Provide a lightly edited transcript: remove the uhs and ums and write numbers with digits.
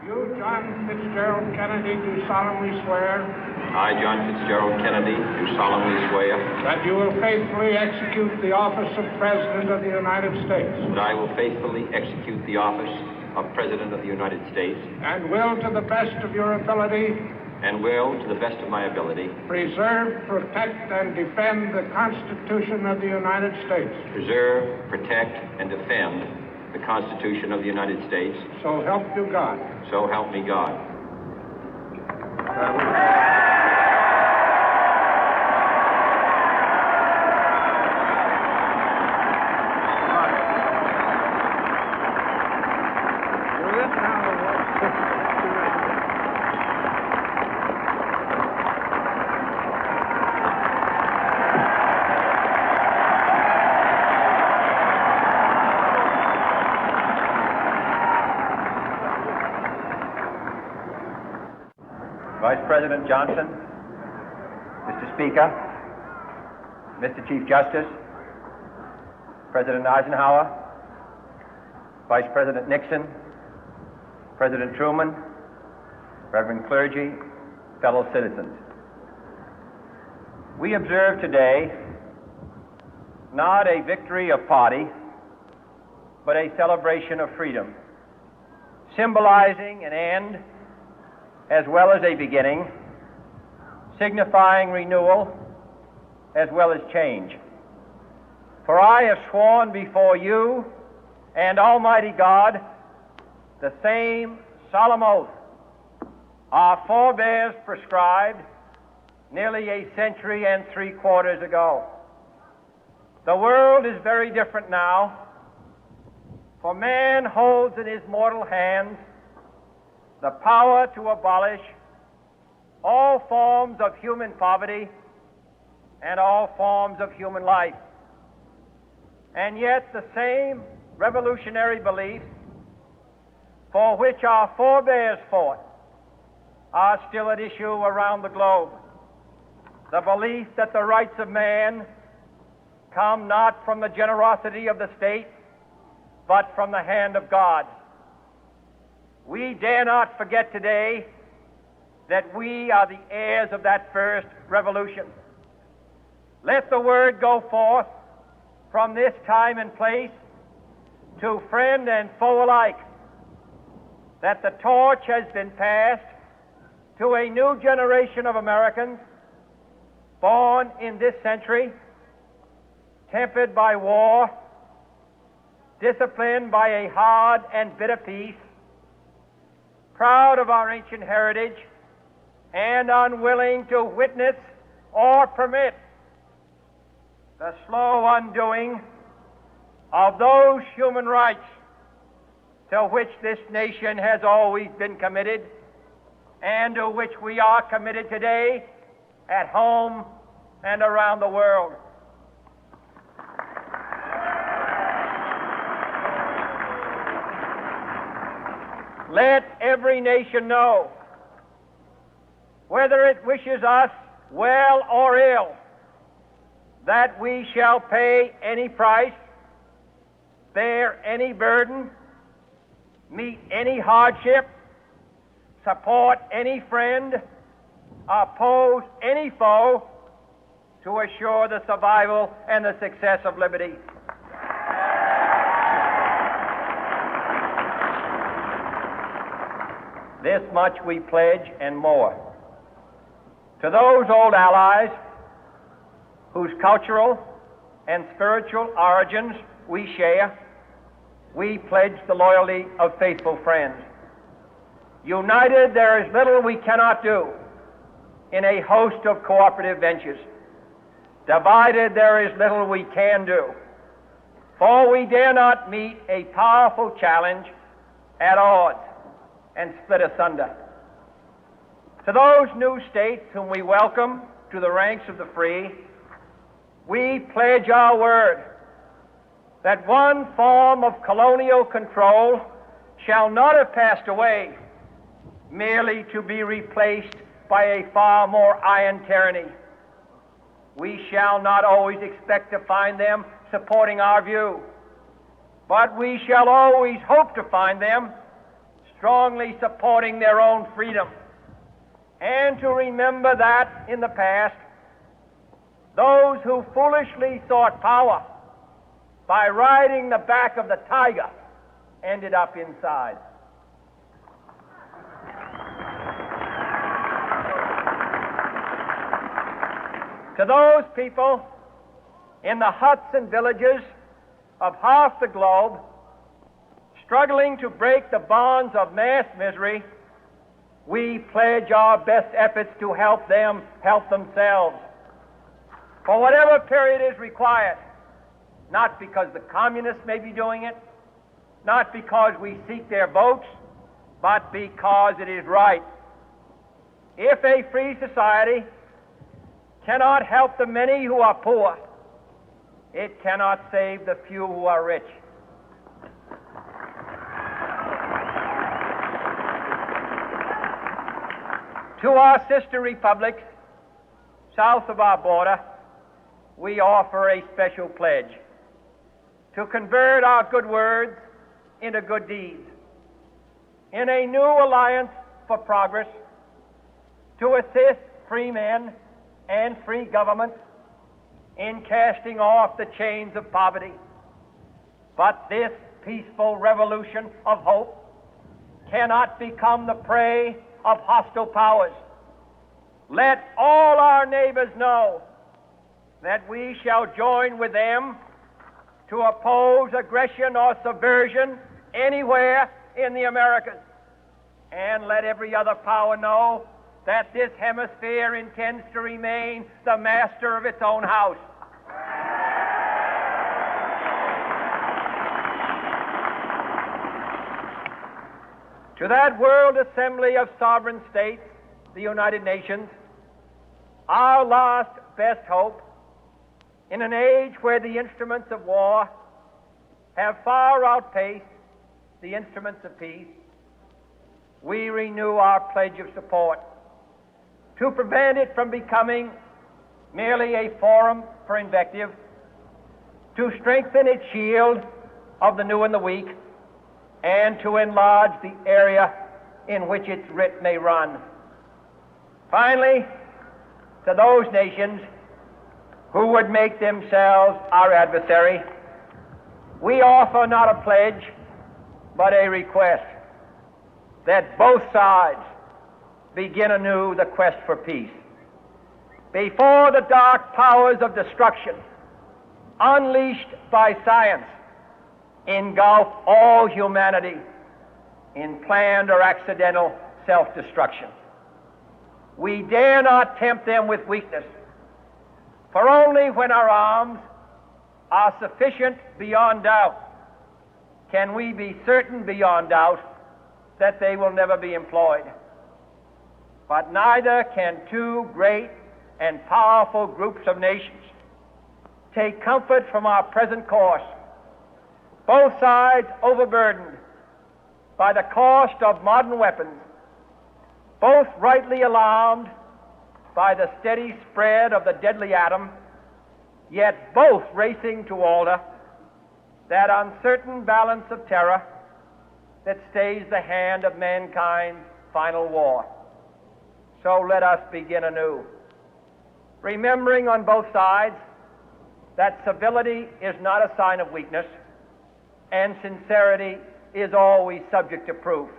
You, John Fitzgerald Kennedy, do solemnly swear I, John Fitzgerald Kennedy, do solemnly swear that you will faithfully execute the office of President of the United States that I will faithfully execute the office of President of the United States and will, to the best of your ability, and will, to the best of my ability, preserve, protect, and defend the Constitution of the United States. preserve, protect, and defend the Constitution of the United States. So help you God. So help me God. Vice President Johnson, Mr. Speaker, Mr. Chief Justice, President Eisenhower, Vice President Nixon, President Truman, Reverend clergy, fellow citizens. We observe today not a victory of party, but a celebration of freedom, symbolizing an end as well as a beginning, signifying renewal as well as change. For I have sworn before you and Almighty God the same solemn oath our forebears prescribed nearly a century and 3/4 ago. The world is very different now, for man holds in his mortal hands the power to abolish all forms of human poverty and all forms of human life. And yet the same revolutionary beliefs for which our forebears fought are still at issue around the globe. The belief that the rights of man come not from the generosity of the state, but from the hand of God. We dare not forget today that we are the heirs of that first revolution. Let the word go forth from this time and place to friend and foe alike that the torch has been passed to a new generation of Americans born in this century, tempered by war, disciplined by a hard and bitter peace, proud of our ancient heritage, and unwilling to witness or permit the slow undoing of those human rights to which this nation has always been committed and to which we are committed today at home and around the world. Let every nation know, whether it wishes us well or ill, that we shall pay any price, bear any burden, meet any hardship, support any friend, oppose any foe to assure the survival and the success of liberty. This much we pledge and more. To those old allies whose cultural and spiritual origins we share, we pledge the loyalty of faithful friends. United, there is little we cannot do in a host of cooperative ventures. Divided, there is little we can do, for we dare not meet a powerful challenge at odds and split asunder. To those new states whom we welcome to the ranks of the free, we pledge our word that one form of colonial control shall not have passed away, merely to be replaced by a far more iron tyranny. We shall not always expect to find them supporting our view, but we shall always hope to find them strongly supporting their own freedom, and to remember that in the past, those who foolishly sought power by riding the back of the tiger ended up inside. To those people in the huts and villages of half the globe struggling to break the bonds of mass misery, we pledge our best efforts to help them help themselves for whatever period is required, not because the communists may be doing it, not because we seek their votes, but because it is right. If a free society cannot help the many who are poor, it cannot save the few who are rich. To our sister republics south of our border, we offer a special pledge to convert our good words into good deeds, in a new alliance for progress, to assist free men and free governments in casting off the chains of poverty. But this peaceful revolution of hope cannot become the prey of hostile powers. Let all our neighbors know that we shall join with them to oppose aggression or subversion anywhere in the Americas. And let every other power know that this hemisphere intends to remain the master of its own house. To that World Assembly of Sovereign States, the United Nations, our last best hope, in an age where the instruments of war have far outpaced the instruments of peace, we renew our pledge of support to prevent it from becoming merely a forum for invective, to strengthen its shield of the new and the weak, and to enlarge the area in which its writ may run. Finally, to those nations who would make themselves our adversary, we offer not a pledge, but a request that both sides begin anew the quest for peace. Before the dark powers of destruction, unleashed by science, engulf all humanity in planned or accidental self-destruction, we dare not tempt them with weakness, for only when our arms are sufficient beyond doubt can we be certain beyond doubt that they will never be employed. But neither can two great and powerful groups of nations take comfort from our present course, both sides overburdened by the cost of modern weapons, both rightly alarmed by the steady spread of the deadly atom, yet both racing to alter that uncertain balance of terror that stays the hand of mankind's final war. So let us begin anew, remembering on both sides that civility is not a sign of weakness, and sincerity is always subject to proof.